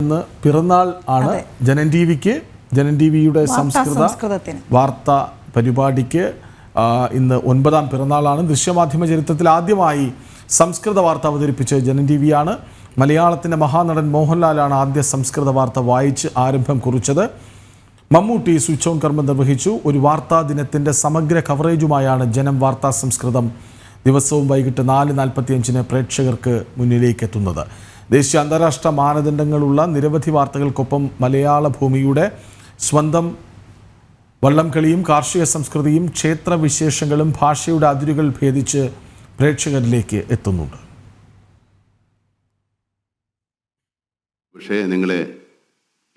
ഇന്ന് പിറന്നാൾ ആണ് ജനൻ ടി വിക്ക്. ജനൻ ടി വിയുടെ സംസ്കൃത വാർത്താ പരിപാടിക്ക് ഇന്ന് 9ാം പിറന്നാളാണ്. ദൃശ്യമാധ്യമ ചരിത്രത്തിൽ ആദ്യമായി സംസ്കൃത വാർത്ത അവതരിപ്പിച്ച് ജനൻ ടി വിയാണ്. മലയാളത്തിൻ്റെ മഹാനടൻ മോഹൻലാലാണ് ആദ്യ സംസ്കൃത വാർത്ത വായിച്ച് ആരംഭം കുറിച്ചത്. മമ്മൂട്ടി സ്വിച്ച് ഓൺ കർമ്മം നിർവഹിച്ചു. ഒരു വാർത്താ ദിനത്തിൻ്റെ സമഗ്ര കവറേജുമായാണ് ജനം വാർത്താ സംസ്കൃതം ദിവസവും വൈകിട്ട് 4:45 പ്രേക്ഷകർക്ക് മുന്നിലേക്ക് എത്തുന്നത്. ദേശീയ അന്താരാഷ്ട്ര മാനദണ്ഡങ്ങളുള്ള നിരവധി വാർത്തകൾക്കൊപ്പം മലയാള ഭൂമിയുടെ സ്വന്തം വള്ളംകളിയും കാർഷിക സംസ്കൃതിയും ക്ഷേത്രവിശേഷങ്ങളും ഭാഷയുടെ അതിരുകൾ ഭേദിച്ച് പ്രേക്ഷകരിലേക്ക് എത്തുന്നുണ്ട്. പക്ഷേ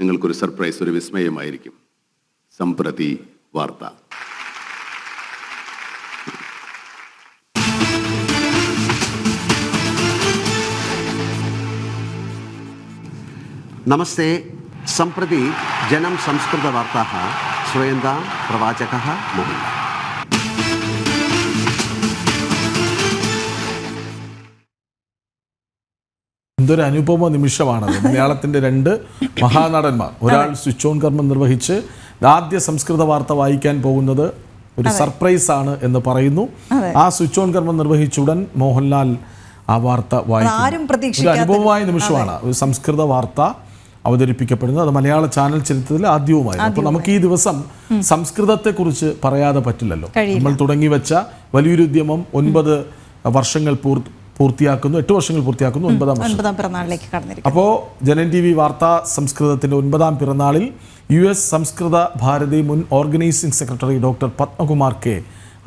നിങ്ങൾക്കൊരു സർപ്രൈസ്, ഒരു വിസ്മയമായിരിക്കും. സംപ്രതി വാർത്ത. നമസ്തേ. സംപ്രതി ജനം സംസ്കൃതവാർത്താः ശ്രൂയന്താം പ്രവാചകः മോഹൻലാൽ. എന്തൊരു അനുപമ നിമിഷമാണത്. മലയാളത്തിൻ്റെ 2 മഹാനടന്മാർ, ഒരാൾ സ്വിച്ച് ഓൺ കർമ്മം നിർവഹിച്ച് ആദ്യ സംസ്കൃത വാർത്ത വായിക്കാൻ പോകുന്നത് ഒരു സർപ്രൈസ് ആണ് എന്ന് പറയുന്നു. ആ സ്വിച്ച് ഓൺ കർമ്മം നിർവഹിച്ചുടൻ മോഹൻലാൽ ആ വാർത്ത വായിക്കും. ഒരു അനുഭവമായ നിമിഷമാണ് ഒരു സംസ്കൃത വാർത്ത അവതരിപ്പിക്കപ്പെടുന്നത്. അത് മലയാള ചാനൽ ചരിത്രത്തിൽ ആദ്യവുമായിരുന്നു. അപ്പോൾ നമുക്ക് ഈ ദിവസം സംസ്കൃതത്തെക്കുറിച്ച് പറയാതെ പറ്റില്ലല്ലോ. നമ്മൾ തുടങ്ങി വെച്ച വലിയൊരു ഉദ്യമം 9 വർഷങ്ങൾ പൂർത്തിയാക്കുന്നു, 8 വർഷങ്ങൾ പൂർത്തിയാക്കുന്നു, 9ാം പിറന്നാളിലേക്ക് കടന്നിരിക്കുന്നു. അപ്പോൾ ജനൻ ടി വി വാർത്താ സംസ്കൃതത്തിൻ്റെ 9ാം പിറന്നാളിൽ US സംസ്കൃത ഭാരതി മുൻ organising secretary doctor Padmakumar K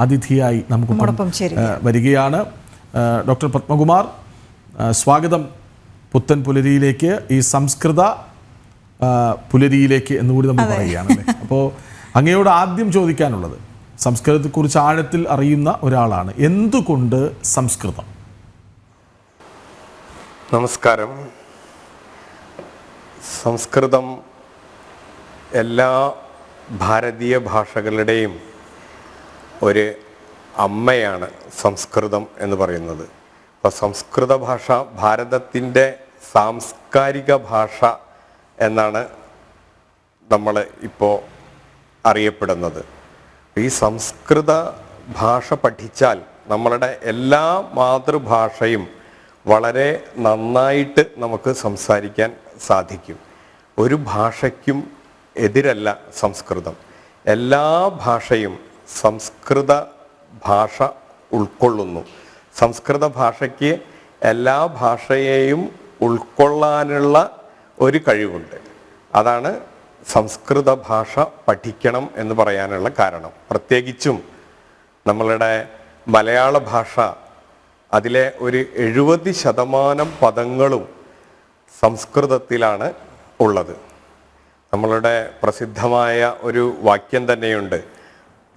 അതിഥിയായി നമുക്ക് വരികയാണ്. ഡോക്ടർ പത്മകുമാർ, സ്വാഗതം പുത്തൻ പുലരിയിലേക്ക്, ഈ സംസ്കൃത പുലരിയിലേക്ക് എന്നുകൂടി നമ്മൾ പറയുകയാണല്ലേ. അപ്പോൾ അങ്ങയോട് ആദ്യം ചോദിക്കാനുള്ളത്, സംസ്കൃതത്തെക്കുറിച്ച് ആഴത്തിൽ അറിയുന്ന ഒരാളാണ്, എന്തുകൊണ്ട് സംസ്കൃതം? നമസ്കാരം. സംസ്കൃതം എല്ലാ ഭാരതീയ ഭാഷകളുടെയും ഒരു അമ്മയാണ് സംസ്കൃതം എന്ന് പറയുന്നത്. അപ്പോൾ സംസ്കൃത ഭാഷ ഭാരതത്തിൻ്റെ സാംസ്കാരിക ഭാഷ എന്നാണ് നമ്മൾ ഇപ്പോൾ അറിയപ്പെടുന്നത്. ഈ സംസ്കൃത ഭാഷ പഠിച്ചാൽ നമ്മളുടെ എല്ലാ മാതൃഭാഷയും വളരെ നന്നായിട്ട് നമുക്ക് സംസാരിക്കാൻ സാധിക്കും. ഒരു ഭാഷയ്ക്കും എതിരല്ല സംസ്കൃതം. എല്ലാ ഭാഷയും സംസ്കൃത ഭാഷ ഉൾക്കൊള്ളുന്നു. സംസ്കൃത ഭാഷയ്ക്ക് എല്ലാ ഭാഷയെയും ഉൾക്കൊള്ളാനുള്ള ഒരു കഴിവുണ്ട്. അതാണ് സംസ്കൃത ഭാഷ പഠിക്കണം എന്ന് പറയാനുള്ള കാരണം. പ്രത്യേകിച്ചും നമ്മളുടെ മലയാള ഭാഷ, അതിലെ ഒരു 70% പദങ്ങളും സംസ്കൃതത്തിലാണ് ഉള്ളത്. നമ്മളുടെ പ്രസിദ്ധമായ ഒരു വാക്യം തന്നെയുണ്ട്,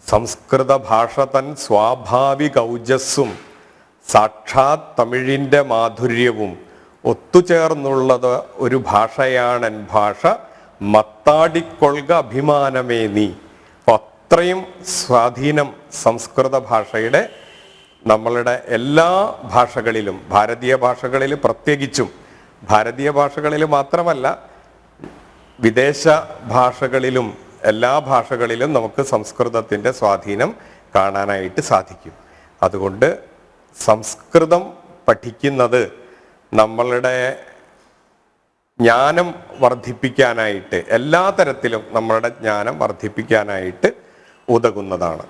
സംസ്കൃത ഭാഷ തൻ സ്വാഭാവിക ഔജസ്സും സാക്ഷാത് തമിഴിൻ്റെ മാധുര്യവും ഒത്തുചേർന്നുള്ളത് ഒരു ഭാഷയാണെൻ ഭാഷ, മത്താടിക്കൊള്ളുക അഭിമാനമേ നീ. അപ്പോൾ അത്രയും സ്വാധീനം സംസ്കൃത ഭാഷയുടെ നമ്മളുടെ എല്ലാ ഭാഷകളിലും, ഭാരതീയ ഭാഷകളിൽ പ്രത്യേകിച്ചും, ഭാരതീയ ഭാഷകളിൽ മാത്രമല്ല വിദേശ ഭാഷകളിലും എല്ലാ ഭാഷകളിലും നമുക്ക് സംസ്കൃതത്തിൻ്റെ സ്വാധീനം കാണാനായിട്ട് സാധിക്കും. അതുകൊണ്ട് സംസ്കൃതം പഠിക്കുന്നത് നമ്മളുടെ ജ്ഞാനം വർദ്ധിപ്പിക്കാനായിട്ട്, എല്ലാ തരത്തിലും നമ്മളുടെ ജ്ഞാനം വർദ്ധിപ്പിക്കാനായിട്ട് ഉതകുന്നതാണ്.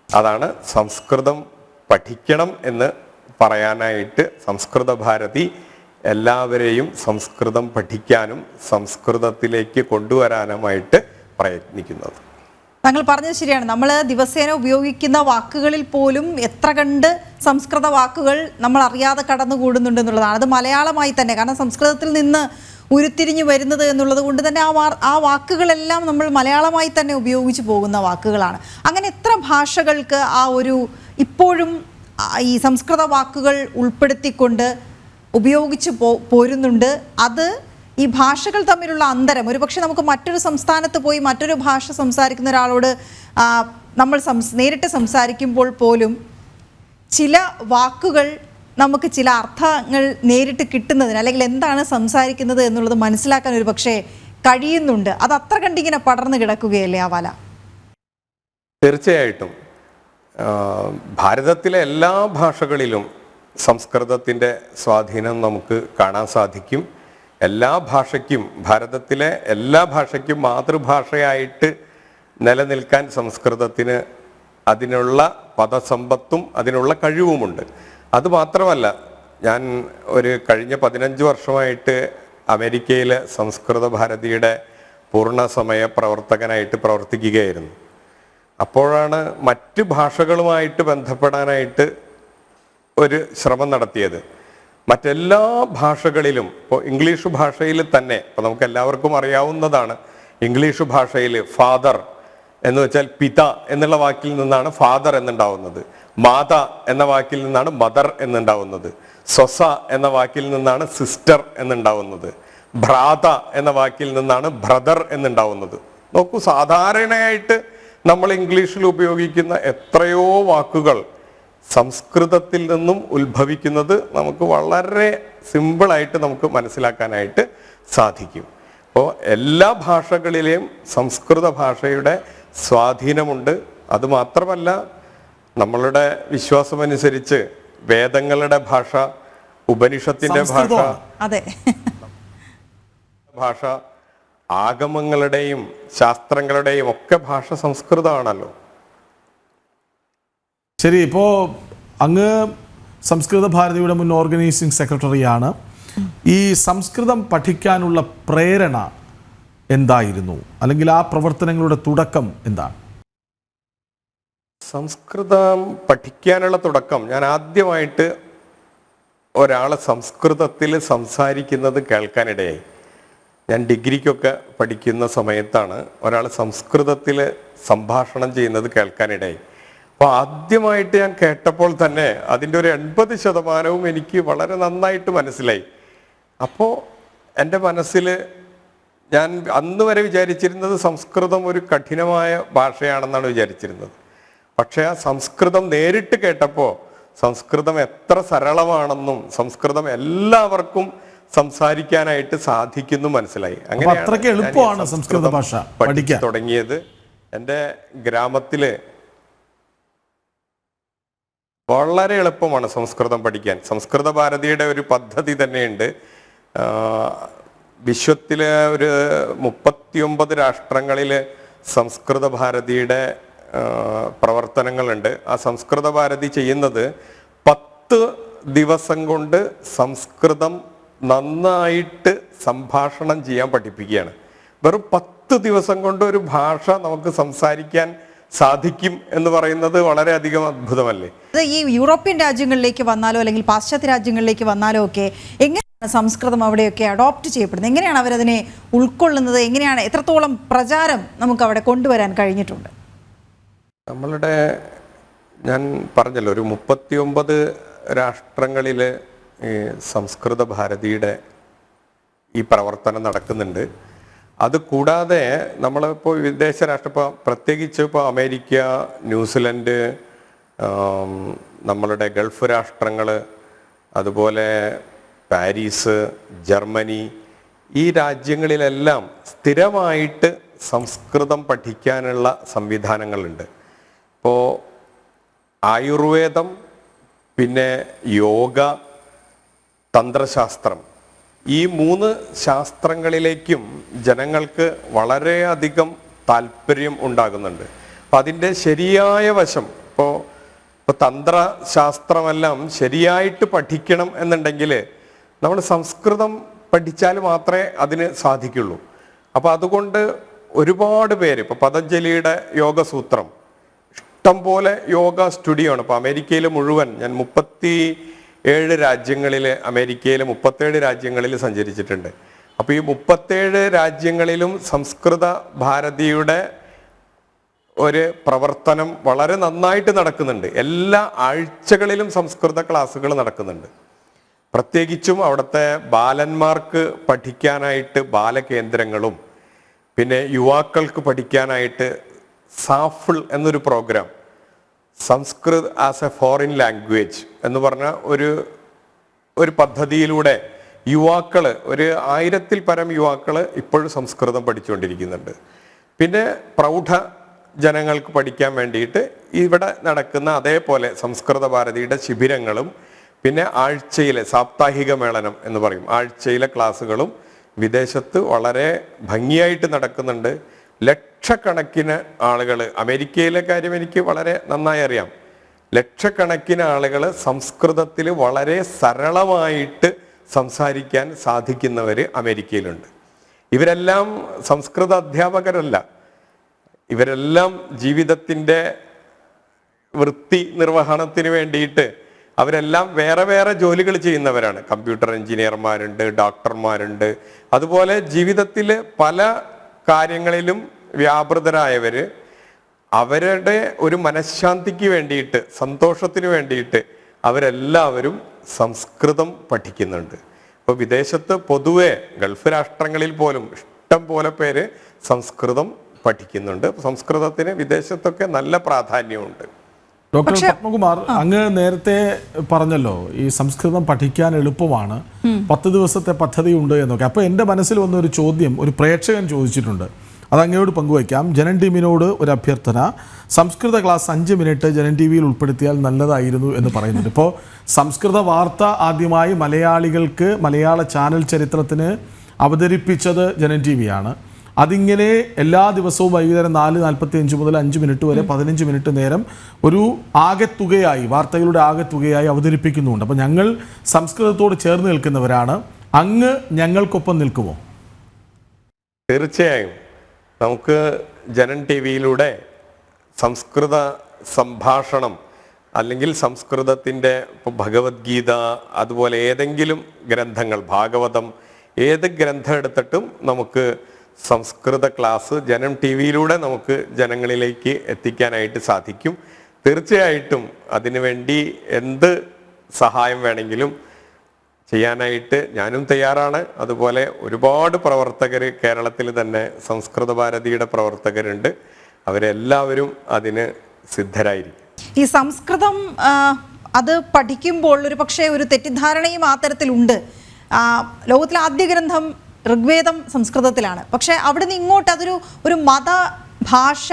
അതാണ് സംസ്കൃതം പഠിക്കണം എന്ന് പറയാനായിട്ട് സംസ്കൃത ഭാരതി എല്ലാവരെയും സംസ്കൃതം പഠിക്കാനും സംസ്കൃതത്തിലേക്ക് കൊണ്ടുവരാനുമായിട്ട് പ്രയത്നിക്കുന്നത്. താങ്കൾ പറഞ്ഞത് ശരിയാണ്. നമ്മൾ ദിവസേന ഉപയോഗിക്കുന്ന വാക്കുകളിൽ പോലും എത്ര കണ്ട് സംസ്കൃത വാക്കുകൾ നമ്മൾ അറിയാതെ കടന്നുകൂടുന്നുണ്ട് എന്നുള്ളതാണ്. അത് മലയാളമായി തന്നെ, കാരണം സംസ്കൃതത്തിൽ നിന്ന് ഉരുത്തിരിഞ്ഞു വരുന്നത് എന്നുള്ളത് കൊണ്ട് തന്നെ ആ വാക്കുകളെല്ലാം നമ്മൾ മലയാളമായി തന്നെ ഉപയോഗിച്ച് പോകുന്ന വാക്കുകളാണ്. അങ്ങനെ എത്ര ഭാഷകൾക്ക് ആ ഒരു ഇപ്പോഴും ഈ സംസ്കൃത വാക്കുകൾ ഉൾപ്പെടുത്തിക്കൊണ്ട് ഉപയോഗിച്ച് പോരുന്നുണ്ട്. അത് ഈ ഭാഷകൾ തമ്മിലുള്ള അന്തരം, ഒരുപക്ഷെ നമുക്ക് മറ്റൊരു സംസ്ഥാനത്ത് പോയി മറ്റൊരു ഭാഷ സംസാരിക്കുന്ന ഒരാളോട് നമ്മൾ നേരിട്ട് സംസാരിക്കുമ്പോൾ പോലും ചില വാക്കുകൾ നമുക്ക് ചില അർത്ഥങ്ങൾ നേരിട്ട് കിട്ടുന്നതിന് അല്ലെങ്കിൽ എന്താണ് സംസാരിക്കുന്നത് എന്നുള്ളത് മനസ്സിലാക്കാൻ ഒരു പക്ഷേ കഴിയുന്നുണ്ട്. അത് അത്ര കണ്ടിങ്ങനെ പടർന്നു കിടക്കുകയല്ലേ ആ വല? തീർച്ചയായിട്ടും ഭാരതത്തിലെ എല്ലാ ഭാഷകളിലും സംസ്കൃതത്തിൻ്റെ സ്വാധീനം നമുക്ക് കാണാൻ സാധിക്കും. എല്ലാ ഭാഷയ്ക്കും, ഭാരതത്തിലെ എല്ലാ ഭാഷയ്ക്കും മാതൃഭാഷയായിട്ട് നിലനിൽക്കാൻ സംസ്കൃതത്തിന് അതിനുള്ള പദസമ്പത്തും അതിനുള്ള കഴിവുമുണ്ട്. അതുമാത്രമല്ല, ഞാൻ കഴിഞ്ഞ 15 വർഷമായിട്ട് അമേരിക്കയിലെ സംസ്കൃത ഭാരതിയുടെ പൂർണ്ണസമയ പ്രവർത്തകനായിട്ട് പ്രവർത്തിക്കുകയായിരുന്നു. അപ്പോഴാണ് മറ്റ് ഭാഷകളുമായിട്ട് ബന്ധപ്പെടാനായിട്ട് ഒരു ശ്രമം നടത്തിയത്. മറ്റെല്ലാ ഭാഷകളിലും, ഇപ്പോൾ ഇംഗ്ലീഷ് ഭാഷയിൽ തന്നെ, ഇപ്പോൾ നമുക്ക് എല്ലാവർക്കും അറിയാവുന്നതാണ്, ഇംഗ്ലീഷ് ഭാഷയിൽ ഫാദർ എന്ന് വെച്ചാൽ പിത എന്നുള്ള വാക്കിൽ നിന്നാണ് ഫാദർ എന്നുണ്ടാവുന്നത്. മാത എന്ന വാക്കിൽ നിന്നാണ് മദർ എന്നുണ്ടാവുന്നത്. സ്വസ എന്ന വാക്കിൽ നിന്നാണ് സിസ്റ്റർ എന്നുണ്ടാവുന്നത്. ഭ്രാത എന്ന വാക്കിൽ നിന്നാണ് ബ്രദർ എന്നുണ്ടാവുന്നത്. നോക്കൂ, സാധാരണയായിട്ട് നമ്മൾ ഇംഗ്ലീഷിൽ ഉപയോഗിക്കുന്ന എത്രയോ വാക്കുകൾ സംസ്കൃതത്തിൽ നിന്നും ഉത്ഭവിക്കുന്നത് നമുക്ക് വളരെ സിമ്പിളായിട്ട് നമുക്ക് മനസ്സിലാക്കാനായിട്ട് സാധിക്കും. അപ്പോൾ എല്ലാ ഭാഷകളിലെയും സംസ്കൃത ഭാഷയുടെ സ്വാധീനമുണ്ട്. അതുമാത്രമല്ല, നമ്മളുടെ വിശ്വാസമനുസരിച്ച് വേദങ്ങളുടെ ഭാഷ, ഉപനിഷത്തിന്റെ ഭാഷ, ആഗമങ്ങളുടെയും ശാസ്ത്രങ്ങളുടെയും ഒക്കെ ഭാഷ സംസ്കൃതമാണല്ലോ. ശരി, ഇപ്പോൾ അങ്ങ് സംസ്കൃത ഭാരതിയുടെ മുൻ ഓർഗനൈസിംഗ് സെക്രട്ടറിയാണ്. ഈ സംസ്കൃതം പഠിക്കാനുള്ള പ്രേരണ എന്തായിരുന്നു, അല്ലെങ്കിൽ ആ പ്രവർത്തനങ്ങളുടെ തുടക്കം എന്താണ്? സംസ്കൃതം പഠിക്കാനുള്ള തുടക്കം, ഞാൻ ആദ്യമായിട്ട് ഒരാൾ സംസ്കൃതത്തിൽ സംസാരിക്കുന്നത് കേൾക്കാനിടയായി. ഞാൻ ഡിഗ്രിക്കൊക്കെ പഠിക്കുന്ന സമയത്താണ് ഒരാൾ സംസ്കൃതത്തിൽ സംഭാഷണം ചെയ്യുന്നത് കേൾക്കാനിടയായി. അപ്പോൾ ആദ്യമായിട്ട് ഞാൻ കേട്ടപ്പോൾ തന്നെ അതിൻ്റെ ഒരു 80% എനിക്ക് വളരെ നന്നായിട്ട് മനസ്സിലായി. അപ്പോൾ എൻ്റെ മനസ്സിൽ ഞാൻ അന്ന് വരെ വിചാരിച്ചിരുന്നത് സംസ്കൃതം ഒരു കഠിനമായ ഭാഷയാണെന്നാണ് വിചാരിച്ചിരുന്നത്. പക്ഷേ ആ സംസ്കൃതം നേരിട്ട് കേട്ടപ്പോൾ സംസ്കൃതം എത്ര സരളമാണെന്നും സംസ്കൃതം എല്ലാവർക്കും സംസാരിക്കാനായിട്ട് സാധിക്കുന്നു മനസ്സിലായി. അങ്ങനെയാണ് സംസ്കൃത ഭാഷ പഠിക്കാൻ തുടങ്ങിയത്. എൻ്റെ ഗ്രാമത്തില് വളരെ എളുപ്പമാണ് സംസ്കൃതം പഠിക്കാൻ. സംസ്കൃത ഭാരതിയുടെ ഒരു പദ്ധതി തന്നെയുണ്ട്. വിശ്വത്തിലെ ഒരു 39 രാഷ്ട്രങ്ങളിൽ സംസ്കൃത ഭാരതിയുടെ പ്രവർത്തനങ്ങളുണ്ട്. ആ സംസ്കൃത ഭാരതി ചെയ്യുന്നത് 10 ദിവസം കൊണ്ട് സംസ്കൃതം നന്നായിട്ട് സംഭാഷണം ചെയ്യാൻ പഠിപ്പിക്കുകയാണ്. വെറും 10 ദിവസം കൊണ്ട് ഒരു ഭാഷ നമുക്ക് സംസാരിക്കാൻ സാധിക്കും എന്ന് പറയുന്നത് വളരെയധികം അത്ഭുതമല്ലേ. ഈ യൂറോപ്യൻ രാജ്യങ്ങളിലേക്ക് വന്നാലോ അല്ലെങ്കിൽ പാശ്ചാത്യ രാജ്യങ്ങളിലേക്ക് വന്നാലോ ഒക്കെ എങ്ങനെയാണ് സംസ്കൃതം അവിടെയൊക്കെ അഡോപ്റ്റ് ചെയ്യപ്പെടുന്നത്? എങ്ങനെയാണ് അവരതിനെ ഉൾക്കൊള്ളുന്നത്? എങ്ങനെയാണ്, എത്രത്തോളം പ്രചാരം നമുക്ക് അവിടെ കൊണ്ടുവരാൻ കഴിഞ്ഞിട്ടുണ്ട്? നമ്മളുടെ, ഞാൻ പറഞ്ഞല്ലോ, ഒരു 39 രാഷ്ട്രങ്ങളിൽ ഈ സംസ്കൃത ഭാരതിയുടെ ഈ പ്രവർത്തനം നടക്കുന്നുണ്ട്. അത് കൂടാതെ നമ്മളിപ്പോൾ വിദേശ രാഷ്ട്രം, പ്രത്യേകിച്ച് ഇപ്പോൾ അമേരിക്ക, ന്യൂസിലൻഡ്, നമ്മളുടെ ഗൾഫ് രാഷ്ട്രങ്ങൾ, അതുപോലെ പാരീസ്, ജർമ്മനി, ഈ രാജ്യങ്ങളിലെല്ലാം സ്ഥിരമായിട്ട് സംസ്കൃതം പഠിക്കാനുള്ള സംവിധാനങ്ങളുണ്ട്. ഇപ്പോൾ ആയുർവേദം, പിന്നെ യോഗ, തന്ത്രശാസ്ത്രം, ഈ 3 ശാസ്ത്രങ്ങളിലേക്കും ജനങ്ങൾക്ക് വളരെയധികം താല്പര്യം ഉണ്ടാകുന്നുണ്ട്. അപ്പം അതിൻ്റെ ശരിയായ വശം, ഇപ്പോൾ തന്ത്രശാസ്ത്രമെല്ലാം ശരിയായിട്ട് പഠിക്കണം എന്നുണ്ടെങ്കിൽ നമ്മൾ സംസ്കൃതം പഠിച്ചാൽ മാത്രമേ അതിന് സാധിക്കുള്ളൂ. അപ്പോൾ അതുകൊണ്ട് ഒരുപാട് പേര്, ഇപ്പോൾ പതഞ്ജലിയുടെ യോഗസൂത്രം, ഇഷ്ടം പോലെ യോഗ സ്റ്റുഡിയോ ആണ്. ഇപ്പോൾ അമേരിക്കയിൽ മുഴുവൻ ഞാൻ 37 രാജ്യങ്ങളിൽ, അമേരിക്കയിലെ 37 രാജ്യങ്ങളിൽ സഞ്ചരിച്ചിട്ടുണ്ട്. അപ്പോൾ ഈ 37 രാജ്യങ്ങളിലും സംസ്കൃത ഭാരതിയുടെ ഒരു പ്രവർത്തനം വളരെ നന്നായിട്ട് നടക്കുന്നുണ്ട്. എല്ലാ ആഴ്ചകളിലും സംസ്കൃത ക്ലാസ്സുകൾ നടക്കുന്നുണ്ട്. പ്രത്യേകിച്ചും അവിടുത്തെ ബാലന്മാർക്ക് പഠിക്കാനായിട്ട് ബാലകേന്ദ്രങ്ങളും, പിന്നെ യുവാക്കൾക്ക് പഠിക്കാനായിട്ട് സാഫിൾ എന്നൊരു program, Sanskrit as a foreign language എന്ന് പറഞ്ഞ ഒരു ഒരു പദ്ധതിയിലൂടെ യുവാക്കൾ, ഒരു 1000-ൽ പരം യുവാക്കൾ ഇപ്പോഴും സംസ്കൃതം പഠിച്ചുകൊണ്ടിരിക്കുന്നുണ്ട്. പിന്നെ പ്രൗഢ ജനങ്ങൾക്ക് പഠിക്കാൻ വേണ്ടിയിട്ട് ഇവിടെ നടക്കുന്ന അതേപോലെ സംസ്കൃത ഭാരതിയുടെ ശിബിരങ്ങളും പിന്നെ ആഴ്ചയിലെ സാപ്താഹിക മേളനം എന്ന് പറയും, ആഴ്ചയിലെ ക്ലാസ്സുകളും വിദേശത്ത് വളരെ ഭംഗിയായിട്ട് നടക്കുന്നുണ്ട്. ലക്ഷക്കണക്കിന് ആളുകൾ, അമേരിക്കയിലെ കാര്യം എനിക്ക് വളരെ നന്നായി അറിയാം, ലക്ഷക്കണക്കിന് ആളുകൾ സംസ്കൃതത്തിൽ വളരെ സരളമായിട്ട് സംസാരിക്കാൻ സാധിക്കുന്നവർ അമേരിക്കയിലുണ്ട്. ഇവരെല്ലാം സംസ്കൃത അധ്യാപകരല്ല, ഇവരെല്ലാം ജീവിതത്തിൻ്റെ വൃത്തി നിർവഹണത്തിന് വേണ്ടിയിട്ട് അവരെല്ലാം വേറെ വേറെ ജോലികൾ ചെയ്യുന്നവരാണ്. കമ്പ്യൂട്ടർ എഞ്ചിനീയർമാരുണ്ട്, ഡോക്ടർമാരുണ്ട്, അതുപോലെ ജീവിതത്തിൽ പല കാര്യങ്ങളിലും വ്യാപൃതരായവർ അവരുടെ ഒരു മനഃശാന്തിക്ക് വേണ്ടിയിട്ട്, സന്തോഷത്തിന് വേണ്ടിയിട്ട് അവരെല്ലാവരും സംസ്കൃതം പഠിക്കുന്നുണ്ട്. ഇപ്പോൾ വിദേശത്ത് പൊതുവെ ഗൾഫ് രാഷ്ട്രങ്ങളിൽ പോലും ഇഷ്ടം പോലെ പേര് സംസ്കൃതം പഠിക്കുന്നുണ്ട്. സംസ്കൃതത്തിന് വിദേശത്തൊക്കെ നല്ല പ്രാധാന്യമുണ്ട്. ഡോക്ടർ പത്മകുമാർ, അങ്ങ് നേരത്തെ പറഞ്ഞല്ലോ ഈ സംസ്കൃതം പഠിക്കാൻ എളുപ്പമാണ്, 10 ദിവസത്തെ പദ്ധതി ഉണ്ട് എന്നൊക്കെ. അപ്പോൾ എൻ്റെ മനസ്സിൽ വന്ന ഒരു ചോദ്യം ഒരു പ്രേക്ഷകൻ ചോദിച്ചിട്ടുണ്ട്, അത് അങ്ങയോട് പങ്കുവയ്ക്കാം. ജനൻ ടീമിനോട് ഒരു അഭ്യർത്ഥന, സംസ്കൃത ക്ലാസ് 5 മിനിറ്റ് ജനൻ ടി വിയിൽ ഉൾപ്പെടുത്തിയാൽ നല്ലതായിരുന്നു എന്ന് പറയുന്നുണ്ട്. ഇപ്പോൾ സംസ്കൃത വാർത്ത ആദ്യമായി മലയാളികൾക്ക് മലയാള ചാനൽ ചരിത്രത്തിന് അവതരിപ്പിച്ചത് ജനൻ ടി വിയാണ്. അതിങ്ങനെ എല്ലാ ദിവസവും വൈകുന്നേരം 4:45 മുതൽ 5 മിനിറ്റ് വരെ 15 മിനിറ്റ് നേരം ഒരു ആകെത്തുകയായി, വാർത്തകളുടെ ആകെത്തുകയായി അവതരിപ്പിക്കുന്നുണ്ട്. അപ്പോൾ ഞങ്ങൾ സംസ്കൃതത്തോട് ചേർന്ന് നിൽക്കുന്നവരാണ്, അങ്ങ് ഞങ്ങൾക്കൊപ്പം നിൽക്കുമോ? തീർച്ചയായും നമുക്ക് ജനൻ ടി വിയിലൂടെ സംസ്കൃത സംഭാഷണം അല്ലെങ്കിൽ സംസ്കൃതത്തിൻ്റെ ഇപ്പോൾ ഭഗവത്ഗീത, അതുപോലെ ഏതെങ്കിലും ഗ്രന്ഥങ്ങൾ, ഭാഗവതം, ഏത് ഗ്രന്ഥം എടുത്തിട്ടും നമുക്ക് സംസ്കൃത ക്ലാസ് ജനം ടി വിയിലൂടെ നമുക്ക് ജനങ്ങളിലേക്ക് എത്തിക്കാനായിട്ട് സാധിക്കും. തീർച്ചയായിട്ടും അതിനുവേണ്ടി എന്ത് സഹായം വേണമെങ്കിലും ചെയ്യാനായിട്ട് ഞാനും തയ്യാറാണ്. അതുപോലെ ഒരുപാട് പ്രവർത്തകർ കേരളത്തിൽ തന്നെ സംസ്കൃത ഭാരതിയുടെ പ്രവർത്തകരുണ്ട്, അവരെല്ലാവരും അതിന് സിദ്ധരായിരിക്കും. ഈ സംസ്കൃതം അത് പഠിക്കുമ്പോൾ ഒരു പക്ഷേ ഒരു തെറ്റിദ്ധാരണയും ആ തരത്തിലുണ്ട്. ലോകത്തിലെ ആദ്യ ഗ്രന്ഥം ഋഗ്വേദം സംസ്കൃതത്തിലാണ്, പക്ഷേ അവിടെ നിന്ന് ഇങ്ങോട്ട് ഒരു മതഭാഷ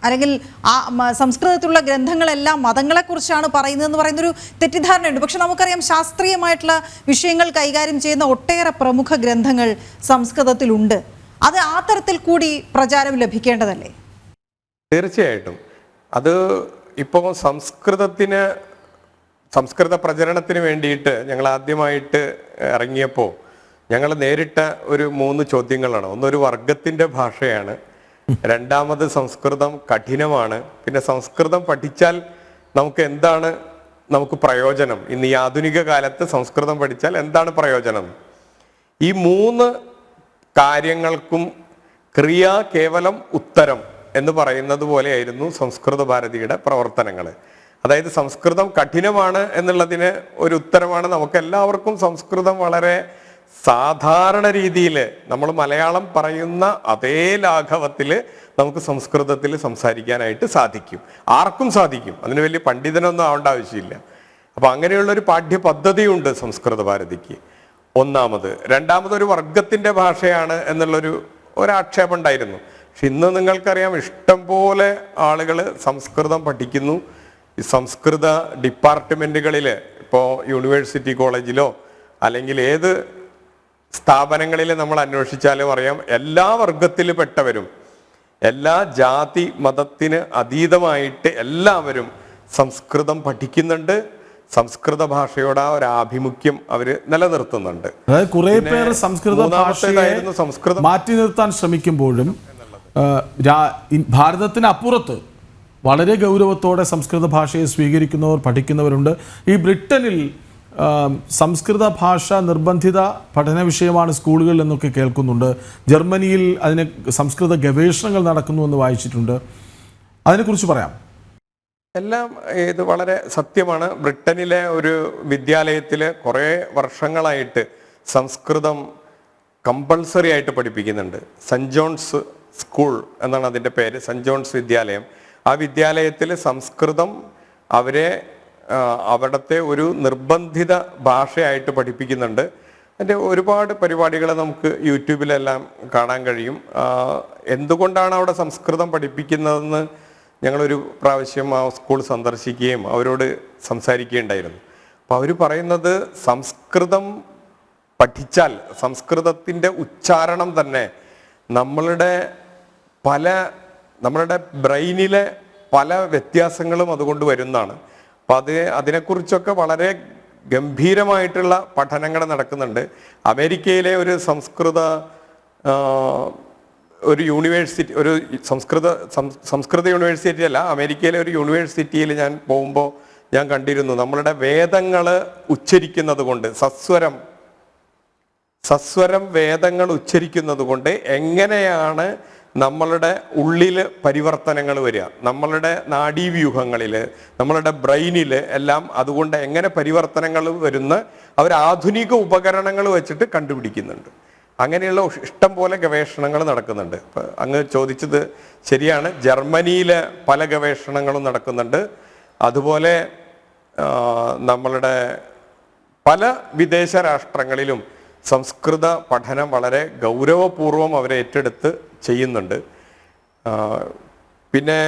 അല്ലെങ്കിൽ ആ സംസ്കൃതത്തിലുള്ള ഗ്രന്ഥങ്ങളെല്ലാം മതങ്ങളെക്കുറിച്ചാണ് പറയുന്നതെന്ന് പറയുന്നൊരു തെറ്റിദ്ധാരണയുണ്ട്. പക്ഷെ നമുക്കറിയാം ശാസ്ത്രീയമായിട്ടുള്ള വിഷയങ്ങൾ കൈകാര്യം ചെയ്യുന്ന ഒട്ടേറെ പ്രമുഖ ഗ്രന്ഥങ്ങൾ സംസ്കൃതത്തിലുണ്ട്. അത് ആ തരത്തിൽ കൂടി പ്രചാരം ലഭിക്കേണ്ടതല്ലേ? തീർച്ചയായിട്ടും. അത് ഇപ്പോൾ സംസ്കൃത പ്രചരണത്തിന് വേണ്ടിയിട്ട് ഞങ്ങൾ ആദ്യമായിട്ട് ഇറങ്ങിയപ്പോൾ ഞങ്ങൾ നേരിട്ട ഒരു 3 ചോദ്യങ്ങളാണ്. ഒന്നൊരു വർഗത്തിൻ്റെ ഭാഷയാണ്, രണ്ടാമത് സംസ്കൃതം കഠിനമാണ്, പിന്നെ സംസ്കൃതം പഠിച്ചാൽ നമുക്ക് പ്രയോജനം, ഇന്ന് ഈ ആധുനിക കാലത്ത് സംസ്കൃതം പഠിച്ചാൽ എന്താണ് പ്രയോജനം? ഈ 3 കാര്യങ്ങൾക്കും ക്രിയ കേവലം ഉത്തരം എന്ന് പറയുന്നത് പോലെയായിരുന്നു സംസ്കൃത ഭാരതിയുടെ പ്രവർത്തനങ്ങൾ. അതായത് സംസ്കൃതം കഠിനമാണ് എന്നുള്ളതിന് ഒരു ഉത്തരമാണ്, നമുക്കെല്ലാവർക്കും സംസ്കൃതം വളരെ സാധാരണ രീതിയിൽ നമ്മൾ മലയാളം പറയുന്ന അതേ ലാഘവത്തിൽ നമുക്ക് സംസ്കൃതത്തിൽ സംസാരിക്കാനായിട്ട് സാധിക്കും, ആർക്കും സാധിക്കും, അതിന് വലിയ പണ്ഡിതനൊന്നും ആവേണ്ട ആവശ്യമില്ല. അപ്പം അങ്ങനെയുള്ളൊരു പാഠ്യപദ്ധതിയുണ്ട് സംസ്കൃത ഭാരതിക്ക്. ഒന്നാമത്. രണ്ടാമത് ഒരു വർഗത്തിൻ്റെ ഭാഷയാണ് എന്നുള്ളൊരു ആക്ഷേപം ഉണ്ടായിരുന്നു. പക്ഷെ ഇന്ന് നിങ്ങൾക്കറിയാം ഇഷ്ടം പോലെ ആളുകൾ സംസ്കൃതം പഠിക്കുന്നു. ഈ സംസ്കൃത ഡിപ്പാർട്ട്മെൻറ്റുകളിൽ ഇപ്പോൾ യൂണിവേഴ്സിറ്റി കോളേജിലോ അല്ലെങ്കിൽ ഏത് സ്ഥാപനങ്ങളിൽ നമ്മൾ അന്വേഷിച്ചാലും അറിയാം, എല്ലാ വർഗത്തിൽ പെട്ടവരും എല്ലാ ജാതി മതത്തിന് അതീതമായിട്ട് എല്ലാവരും സംസ്കൃതം പഠിക്കുന്നുണ്ട്. സംസ്കൃത ഭാഷയോട് ആ ഒരു ആഭിമുഖ്യം അവർ നിലനിർത്തുന്നുണ്ട്. അതായത് കുറെ പേർ സംസ്കൃത ഭാഷയെ മാറ്റി നിർത്താൻ ശ്രമിക്കുമ്പോഴും ഭാരതത്തിന് അപ്പുറത്ത് വളരെ ഗൗരവത്തോടെ സംസ്കൃത ഭാഷയെ സ്വീകരിക്കുന്നവർ, പഠിക്കുന്നവരുണ്ട്. ഈ ബ്രിട്ടനിൽ സംസ്കൃത ഭാഷ നിർബന്ധിത പഠന വിഷയമാണ് സ്കൂളുകളിൽ എന്നൊക്കെ കേൾക്കുന്നുണ്ട്. ജർമ്മനിയിൽ അതിന് സംസ്കൃത ഗവേഷണങ്ങൾ നടക്കുന്നുവെന്ന് വായിച്ചിട്ടുണ്ട്. അതിനെക്കുറിച്ച് പറയാം. എല്ലാം ഇത് വളരെ സത്യമാണ്. ബ്രിട്ടനിലെ ഒരു വിദ്യാലയത്തിൽ കുറേ വർഷങ്ങളായിട്ട് സംസ്കൃതം കമ്പൾസറി ആയിട്ട് പഠിപ്പിക്കുന്നുണ്ട്. സെൻറ് ജോൺസ് സ്കൂൾ എന്നാണ് അതിൻ്റെ പേര്, സെൻറ് ജോൺസ് വിദ്യാലയം. ആ വിദ്യാലയത്തിൽ സംസ്കൃതം അവരെ അവിടുത്തെ ഒരു നിർബന്ധിത ഭാഷയായിട്ട് പഠിപ്പിക്കുന്നുണ്ട്. അതിൻ്റെ ഒരുപാട് പരിപാടികൾ നമുക്ക് യൂട്യൂബിലെല്ലാം കാണാൻ കഴിയും. എന്തുകൊണ്ടാണ് അവിടെ സംസ്കൃതം പഠിപ്പിക്കുന്നതെന്ന് ഞങ്ങളൊരു പ്രാവശ്യം ആ സ്കൂൾ സന്ദർശിക്കുകയും അവരോട് സംസാരിക്കുകയുണ്ടായിരുന്നു. അപ്പോൾ അവർ പറയുന്നത് സംസ്കൃതം പഠിച്ചാൽ സംസ്കൃതത്തിൻ്റെ ഉച്ചാരണം തന്നെ നമ്മളുടെ ബ്രെയിനിലെ പല വ്യത്യാസങ്ങളും അതുകൊണ്ട് വരുന്നതാണ്. അപ്പം അതിനെക്കുറിച്ചൊക്കെ വളരെ ഗംഭീരമായിട്ടുള്ള പഠനങ്ങൾ നടക്കുന്നുണ്ട്. അമേരിക്കയിലെ ഒരു ഒരു യൂണിവേഴ്സിറ്റി, ഒരു സംസ്കൃത യൂണിവേഴ്സിറ്റി അല്ല, അമേരിക്കയിലെ ഒരു യൂണിവേഴ്സിറ്റിയിൽ ഞാൻ പോകുമ്പോൾ ഞാൻ കണ്ടിരുന്നു, നമ്മളുടെ വേദങ്ങൾ ഉച്ചരിക്കുന്നത് കൊണ്ട് സസ്വരം വേദങ്ങൾ ഉച്ചരിക്കുന്നത് കൊണ്ട് എങ്ങനെയാണ് നമ്മളുടെ ഉള്ളിൽ പരിവർത്തനങ്ങൾ വരിക, നമ്മളുടെ നാഡീവ്യൂഹങ്ങളിൽ, നമ്മളുടെ ബ്രെയിനിൽ എല്ലാം അതുകൊണ്ട് എങ്ങനെ പരിവർത്തനങ്ങൾ വരുന്ന അവർ ആധുനിക ഉപകരണങ്ങൾ വെച്ചിട്ട് കണ്ടുപിടിക്കുന്നുണ്ട്. അങ്ങനെയുള്ള ഇഷ്ടം പോലെ ഗവേഷണങ്ങൾ നടക്കുന്നുണ്ട്. അങ്ങ് ചോദിച്ചത് ശരിയാണ്, ജർമ്മനിയിൽ പല ഗവേഷണങ്ങളും നടക്കുന്നുണ്ട്. അതുപോലെ നമ്മളുടെ പല വിദേശ രാഷ്ട്രങ്ങളിലും സംസ്കൃത പഠനം വളരെ ഗൗരവപൂർവം അവരെ ഏറ്റെടുത്ത് ചെയ്യുന്നുണ്ട്. പിന്നെ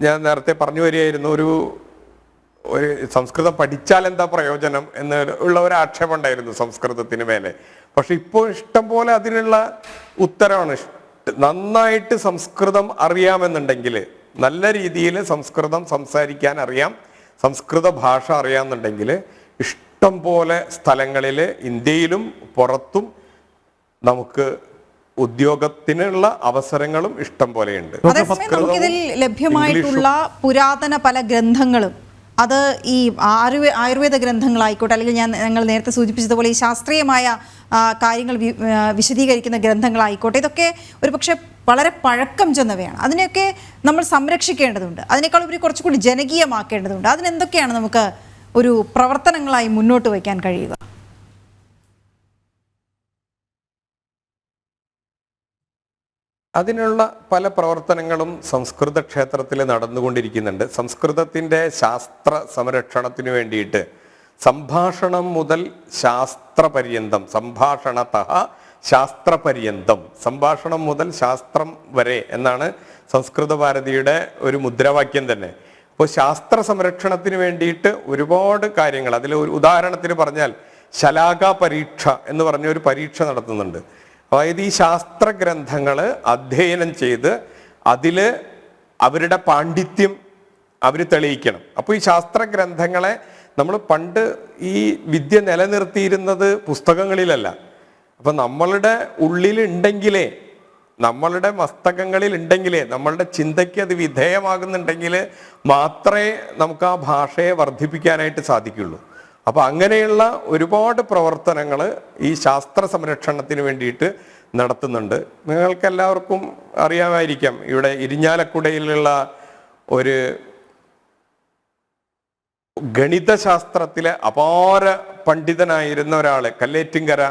ഞാൻ നേരത്തെ പറഞ്ഞു വരികയായിരുന്നു, ഒരു സംസ്കൃതം പഠിച്ചാൽ എന്താ പ്രയോജനം എന്നുള്ള ഒരു ആക്ഷേപം ഉണ്ടായിരുന്നു സംസ്കൃതത്തിന് മേലെ. പക്ഷെ ഇപ്പോൾ ഇഷ്ടം പോലെ അതിനുള്ള ഉത്തരമാണ്. നന്നായിട്ട് സംസ്കൃതം അറിയാമെന്നുണ്ടെങ്കിൽ, നല്ല രീതിയിൽ സംസ്കൃതം സംസാരിക്കാൻ അറിയാം, സംസ്കൃത ഭാഷ അറിയാമെന്നുണ്ടെങ്കിൽ ഇഷ്ടം പോലെ സ്ഥലങ്ങളിൽ ഇന്ത്യയിലും പുറത്തും നമുക്ക് ഉദ്യോഗത്തിനുള്ള അവസരങ്ങളും ഇഷ്ടം പോലെയുണ്ട്. അതേസമയം നമുക്കിതിൽ ലഭ്യമായിട്ടുള്ള പുരാതന പല ഗ്രന്ഥങ്ങളും, അത് ഈ ആയുർവേദ ഗ്രന്ഥങ്ങളായിക്കോട്ടെ, അല്ലെങ്കിൽ ഞങ്ങൾ നേരത്തെ സൂചിപ്പിച്ചതുപോലെ ഈ ശാസ്ത്രീയമായ കാര്യങ്ങൾ വിശദീകരിക്കുന്ന ഗ്രന്ഥങ്ങളായിക്കോട്ടെ, ഇതൊക്കെ ഒരുപക്ഷെ വളരെ പഴക്കം ചെന്നവയാണ്. അതിനെയൊക്കെ നമ്മൾ സംരക്ഷിക്കേണ്ടതുണ്ട്. അതിനേക്കാൾ ഉപരി കുറച്ചുകൂടി ജനകീയമാക്കേണ്ടതുണ്ട്. അതിനെന്തൊക്കെയാണ് നമുക്ക് ഒരു പ്രവർത്തനങ്ങളായി മുന്നോട്ട് വയ്ക്കാൻ കഴിയുക? അതിനുള്ള പല പ്രവർത്തനങ്ങളും സംസ്കൃത ക്ഷേത്രത്തിൽ നടന്നുകൊണ്ടിരിക്കുന്നുണ്ട്. സംസ്കൃതത്തിൻ്റെ ശാസ്ത്ര സംരക്ഷണത്തിന് വേണ്ടിയിട്ട് സംഭാഷണം മുതൽ ശാസ്ത്രപര്യന്തം, ശാസ്ത്രപര്യന്തം, സംഭാഷണം മുതൽ ശാസ്ത്രം വരെ എന്നാണ് സംസ്കൃത ഭാരതിയുടെ ഒരു മുദ്രാവാക്യം തന്നെ. അപ്പോൾ ശാസ്ത്ര സംരക്ഷണത്തിന് വേണ്ടിയിട്ട് ഒരുപാട് കാര്യങ്ങൾ, അതിൽ ഒരു ഉദാഹരണത്തിന് പറഞ്ഞാൽ ശലാക പരീക്ഷ എന്ന് പറഞ്ഞ ഒരു പരീക്ഷ നടത്തുന്നുണ്ട്. അതായത് ഈ ശാസ്ത്ര ഗ്രന്ഥങ്ങൾ അധ്യയനം ചെയ്ത് അതിൽ അവരുടെ പാണ്ഡിത്യം അവർ തെളിയിക്കണം. അപ്പോൾ ഈ ശാസ്ത്ര ഗ്രന്ഥങ്ങളെ നമ്മൾ പണ്ട് ഈ വിദ്യ നിലനിർത്തിയിരുന്നത് പുസ്തകങ്ങളിലല്ല. അപ്പം നമ്മളുടെ ഉള്ളിലുണ്ടെങ്കിലേ, നമ്മളുടെ മസ്തകങ്ങളിൽ ഉണ്ടെങ്കിലേ, നമ്മളുടെ ചിന്തയ്ക്ക് അത് വിധേയമാകുന്നുണ്ടെങ്കിൽ മാത്രമേ നമുക്ക് ആ ഭാഷയെ വർദ്ധിപ്പിക്കാനായിട്ട് സാധിക്കുള്ളൂ. അപ്പോൾ അങ്ങനെയുള്ള ഒരുപാട് പ്രവർത്തനങ്ങൾ ഈ ശാസ്ത്ര സംരക്ഷണത്തിന് വേണ്ടിയിട്ട് നടത്തുന്നുണ്ട്. നിങ്ങൾക്ക് എല്ലാവർക്കും അറിയാമായിരിക്കാം, ഇവിടെ ഇരിഞ്ഞാലക്കുടയിലുള്ള ഒരു ഗണിതശാസ്ത്രത്തിലെ അപാര പണ്ഡിതനായിരുന്ന ഒരാൾ കല്ലേറ്റിങ്കര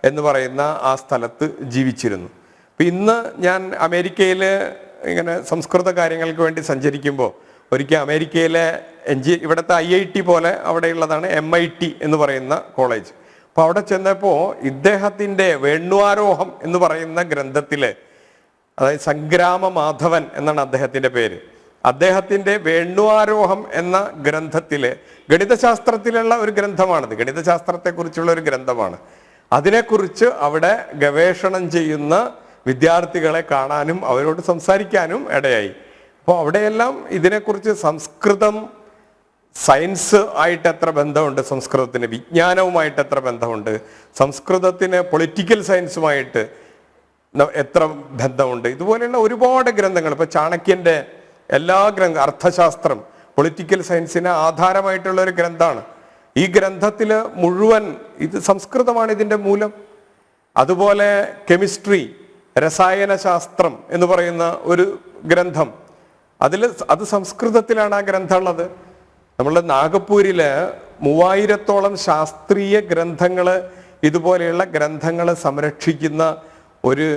എന്ന് പറയുന്ന ആ സ്ഥലത്ത് ജീവിച്ചിരുന്നു. അപ്പം ഇന്ന് ഞാൻ അമേരിക്കയിൽ ഇങ്ങനെ സംസ്കൃത കാര്യങ്ങൾക്ക് വേണ്ടി സഞ്ചരിക്കുമ്പോൾ ഒരിക്കൽ അമേരിക്കയിലെ ഇവിടുത്തെ IIT പോലെ അവിടെയുള്ളതാണ് MIT എന്ന് പറയുന്ന കോളേജ്. അപ്പോൾ അവിടെ ചെന്നപ്പോൾ ഇദ്ദേഹത്തിൻ്റെ വേണ്വാരോഹം എന്ന് പറയുന്ന ഗ്രന്ഥത്തിൽ, അതായത് സംഗ്രാമ മാധവൻ എന്നാണ് അദ്ദേഹത്തിൻ്റെ പേര്, അദ്ദേഹത്തിൻ്റെ വേണ്വാരോഹം എന്ന ഗ്രന്ഥത്തിൽ, ഗണിതശാസ്ത്രത്തിലുള്ള ഒരു ഗ്രന്ഥമാണിത്, ഗണിതശാസ്ത്രത്തെക്കുറിച്ചുള്ള ഒരു ഗ്രന്ഥമാണ്. അതിനെക്കുറിച്ച് അവിടെ ഗവേഷണം ചെയ്യുന്ന വിദ്യാർത്ഥികളെ കാണാനും അവരോട് സംസാരിക്കാനും ഇടയായി. അപ്പോൾ അവിടെയെല്ലാം ഇതിനെക്കുറിച്ച് സംസ്കൃതം സയൻസ് ആയിട്ട് എത്ര ബന്ധമുണ്ട്, സംസ്കൃതത്തിന് വിജ്ഞാനവുമായിട്ട് എത്ര ബന്ധമുണ്ട്, സംസ്കൃതത്തിന് പൊളിറ്റിക്കൽ സയൻസുമായിട്ട് എത്ര ബന്ധമുണ്ട്, ഇതുപോലെയുള്ള ഒരുപാട് ഗ്രന്ഥങ്ങൾ. ഇപ്പോൾ ചാണക്യൻ്റെ എല്ലാ അർത്ഥശാസ്ത്രം പൊളിറ്റിക്കൽ സയൻസിന് ആധാരമായിട്ടുള്ള ഒരു ഗ്രന്ഥമാണ്. ഈ ഗ്രന്ഥത്തിൽ മുഴുവൻ ഇത് സംസ്കൃതമാണ് ഇതിൻ്റെ മൂലം. അതുപോലെ കെമിസ്ട്രി, രസായനശാസ്ത്രം എന്ന് പറയുന്ന ഒരു ഗ്രന്ഥം, അത് സംസ്കൃതത്തിലാണ് ആ ഗ്രന്ഥം ഉള്ളത്. നമ്മളുടെ നാഗപ്പൂരിൽ 3000-ഓളം ശാസ്ത്രീയ ഗ്രന്ഥങ്ങൾ, ഇതുപോലെയുള്ള ഗ്രന്ഥങ്ങൾ സംരക്ഷിക്കുന്ന ഒരു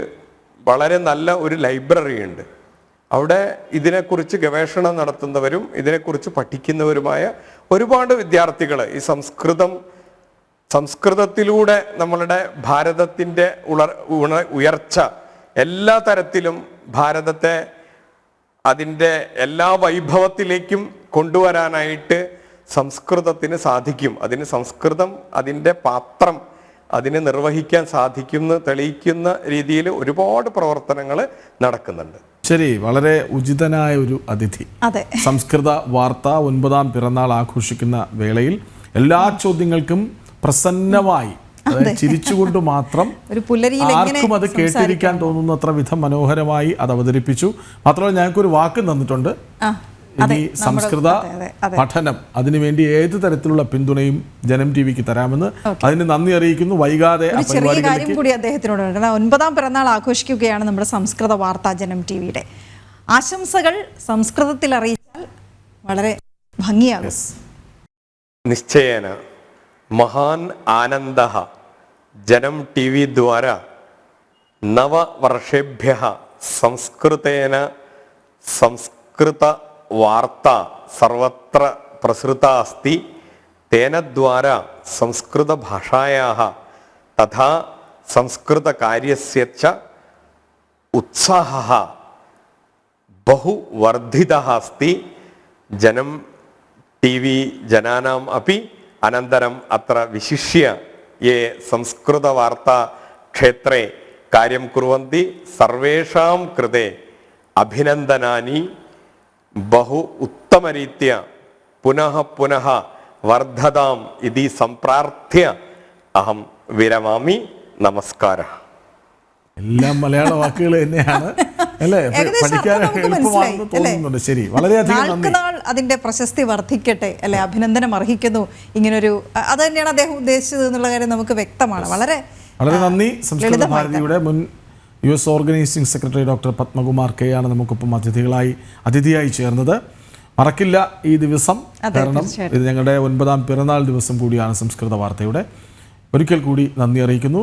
വളരെ നല്ല ഒരു ലൈബ്രറി ഉണ്ട്. അവിടെ ഇതിനെക്കുറിച്ച് ഗവേഷണം നടത്തുന്നവരും ഇതിനെക്കുറിച്ച് പഠിക്കുന്നവരുമായ ഒരുപാട് വിദ്യാർത്ഥികൾ ഈ സംസ്കൃതത്തിലൂടെ നമ്മളുടെ ഭാരതത്തിൻ്റെ ഉയർച്ച എല്ലാ തരത്തിലും ഭാരതത്തെ അതിൻ്റെ എല്ലാ വൈഭവത്തിലേക്കും കൊണ്ടുവരാനായിട്ട് സംസ്കൃതത്തിന് സാധിക്കും. അതിന് സംസ്കൃതം അതിൻ്റെ പാത്രം അതിനെ നിർവഹിക്കാൻ സാധിക്കുമെന്ന് തെളിയിക്കുന്ന രീതിയിൽ ഒരുപാട് പ്രവർത്തനങ്ങൾ നടക്കുന്നുണ്ട്. ശരി, വളരെ ഉചിതനായ ഒരു അതിഥി. അതെ, സംസ്കൃത വാർത്ത 9ാം പിറന്നാൾ ആഘോഷിക്കുന്ന വേളയിൽ എല്ലാ ചോദ്യങ്ങൾക്കും പ്രസന്നമായി ചിരിച്ചുകൊണ്ട് മാത്രം ആർക്കും അത് കേട്ടിരിക്കാൻ തോന്നുന്നത്ര വിധം മനോഹരമായി അത് അവതരിപ്പിച്ചു. മാത്രമല്ല ഞങ്ങൾക്കൊരു വാക്ക് തന്നിട്ടുണ്ട്, ഇനി സംസ്കൃത പഠനം അതിനുവേണ്ടി ഏത് തരത്തിലുള്ള പിന്തുണയും ജനം ടിവിക്ക് തരാമെന്ന്. അതിന് നന്ദി അറിയിക്കുന്നു. വൈകാതെ ചെറിയ കാര്യം കൂടി അദ്ദേഹത്തിനോട്, 9ാം പിറന്നാൾ ആഘോഷിക്കുകയാണ് നമ്മുടെ സംസ്കൃത വാർത്ത ജനം ടിവിയുടെ. ആശംസകൾ സംസ്കൃതത്തിൽ അറിയിച്ചാൽ വളരെ ഭംഗിയാകും. നിശ്ചയേന മഹാൻ ആനന്ദഃ ജനം ടിവി ദ്വാരാ നവവർഷേഭ്യഃ സംസ്കൃതേന സംസ്കൃത വാർത്ത സർവത്ര പ്രസൃതാ അസ്തി. തേന ദ്വാരാ സംസ്കൃത ഭാഷായാः തഥാ സംസ്കൃത കാര്യസ്യ ച ഉത്സാഹः बहु वर्धितः अस्ति. जनं टीवी जनानाम् अपि अनन्तरम् अत्र विशिष्य ये संस्कृतवार्ता क्षेत्रे कार्यं कुर्वन्ति सर्वेषां कृते अभिनन्दनानि. बहु उत्तमरीत्या पुनः पुनः वर्धताम् इति सम्प्रार्थ्य अहं विरमामि. नमस्कारः. എല്ലാം മലയാള വാക്കുകൾ തന്നെയാണ് അല്ലേ? പഠിക്കാൻ എളുപ്പമാണെന്ന് തോന്നുന്നുണ്ട്. ശരി, വളരെയധികം നന്ദി. അതിന്റെ പ്രശസ്തി വർദ്ധിക്കട്ടെ അല്ലെ, അഭിനന്ദനം അർഹിക്കുന്നു. ഇങ്ങനൊരു അത് തന്നെയാണ് അദ്ദേഹം ഉദ്ദേശിച്ചത് എന്നുള്ള കാര്യം നമുക്ക് വ്യക്തമാണ്. വളരെ നന്ദി. സംസ്കൃത ഭാരതിയുടെ മുൻ US organising secretary doctor Padmakumar K ആണ് നമുക്കൊപ്പം അതിഥിയായി ചേർന്നത്. മറക്കില്ല ഈ ദിവസം, കാരണം ഇത് ഞങ്ങളുടെ 9ാം പിറന്നാൾ ദിവസം കൂടിയാണ് സംസ്കൃത വാർത്തയുടെ. ഒരിക്കൽ കൂടി നന്ദി അറിയിക്കുന്നു.